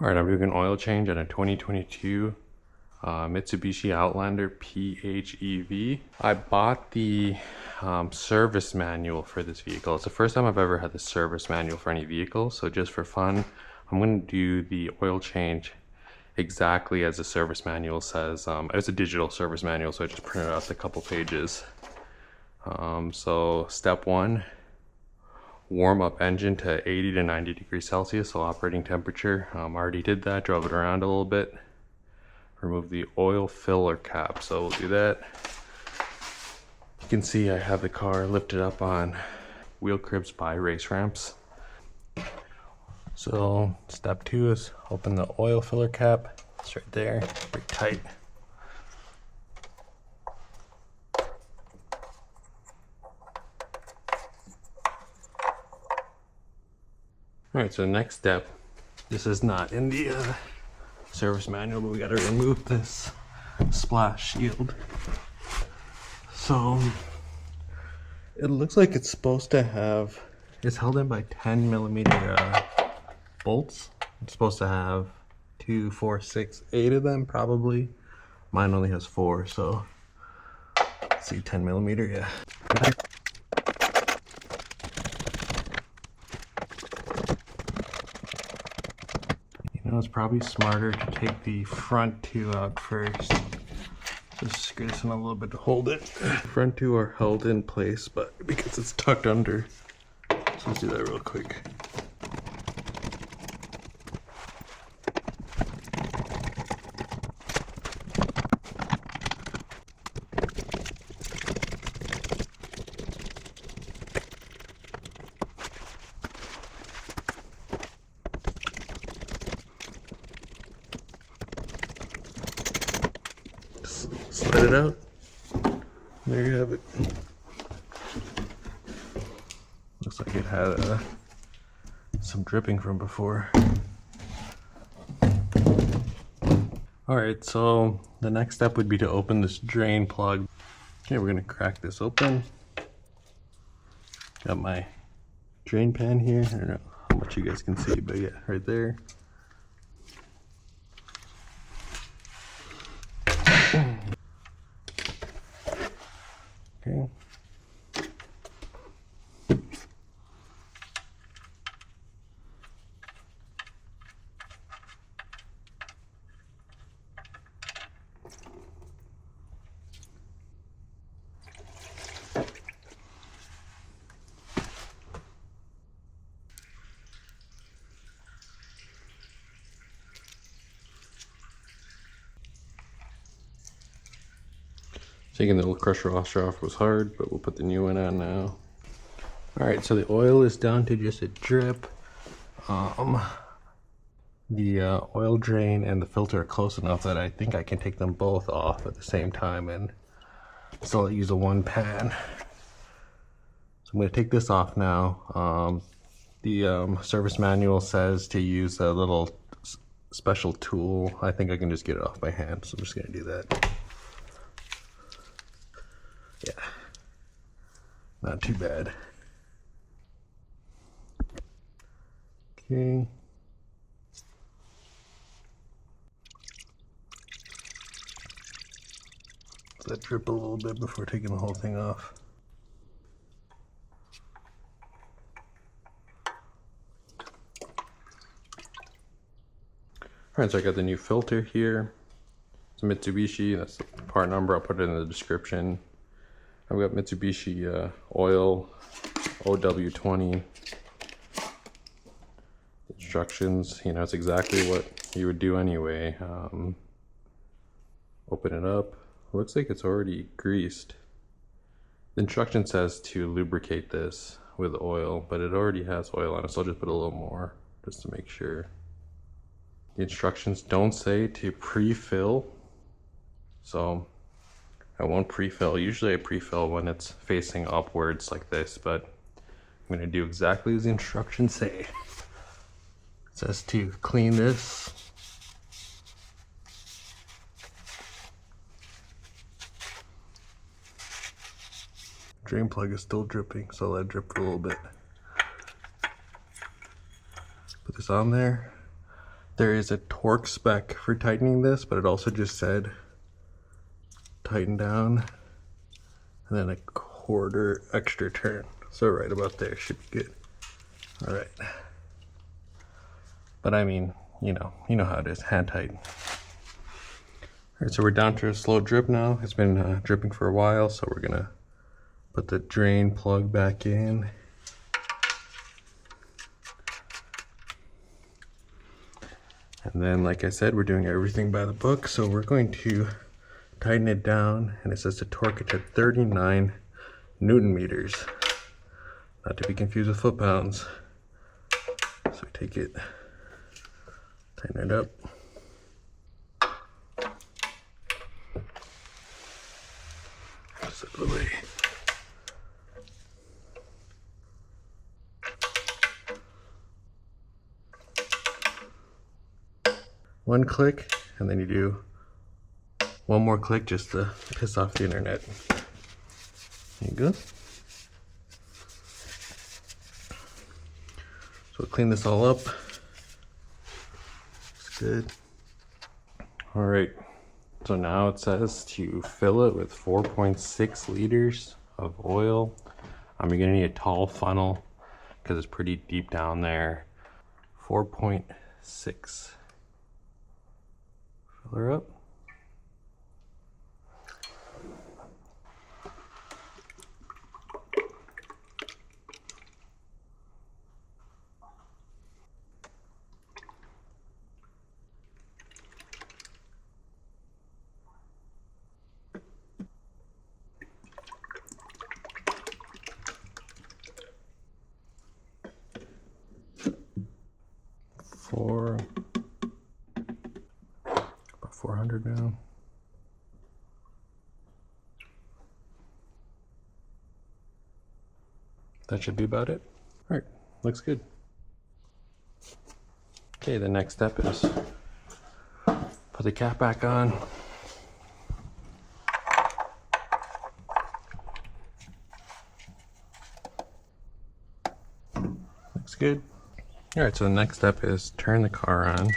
Alright, I'm doing an oil change on a 2022 Mitsubishi Outlander PHEV. I bought the service manual for this vehicle. It's the first time I've ever had the service manual for any vehicle, so just for fun, I'm going to do the oil change exactly as the service manual says. It's a digital service manual, so I just printed out a couple pages. So step one, warm up engine to 80 to 90 degrees Celsius, so operating temperature. Already did that, drove it around a little bit. Remove the oil filler cap, so we'll do that. You can see I have the car lifted up on wheel cribs by race ramps. So step two is open the oil filler cap. It's right there, pretty tight. Alright, so next step, this is not in the service manual, but we gotta remove this splash shield. So it looks like it's supposed to have, it's held in by 10mm bolts. It's supposed to have 2, 4, 6, 8 of them probably. Mine only has 4, so let's see, 10mm, yeah. It's probably smarter to take the front two out first. Just screw this in a little bit to hold it. Front two are held in place, but because it's tucked under. So let's do that real quick. Slide it out. There you have it. Looks like it had some dripping from before. Alright, so the next step would be to open this drain plug. Okay, we're gonna crack this open. Got my drain pan here. I don't know how much you guys can see, but yeah, right there. Okay. Taking the old crusher washer off was hard, but we'll put the new one on now. Alright, so the oil is down to just a drip. The oil drain and the filter are close enough that I think I can take them both off at the same time and still use a one pan. So I'm going to take this off now. The service manual says to use a little special tool. I think I can just get it off by hand, so I'm just going to do that. Yeah, not too bad. Okay. Let that drip a little bit before taking the whole thing off. Alright, so I got the new filter here. It's a Mitsubishi, that's the part number, I'll put it in the description. I've got Mitsubishi Oil OW20 instructions. You know, it's exactly what you would do anyway. Open it up. Looks like it's already greased. The instruction says to lubricate this with oil, but it already has oil on it, so I'll just put a little more just to make sure. The instructions don't say to pre-fill, so I won't pre-fill. Usually I pre-fill when it's facing upwards like this, but I'm going to do exactly as the instructions say. It says to clean this. Drain plug is still dripping, so let it drip for a little bit. Put this on there. There is a torque spec for tightening this, but it also just said tighten down and then a quarter extra turn. So right about there should be good. All right. But I mean, you know how it is, hand tight. All right, so we're down to a slow drip now. It's been dripping for a while, so we're gonna put the drain plug back in. And then, like I said, we're doing everything by the book, so we're going to tighten it down, and it says to torque it to 39 Newton meters, not to be confused with foot-pounds. So we take it, tighten it up. Just out of the way. One click, and then you do one more click just to piss off the internet. There you go. So we'll clean this all up. It's good. All right, so now it says to fill it with 4.6 liters of oil. You're gonna need a tall funnel because it's pretty deep down there. 4.6. Fill her up. About 400 now. That should be about it. All right, looks good. Okay, the next step is put the cap back on. Looks good. All right, so the next step is turn the car on.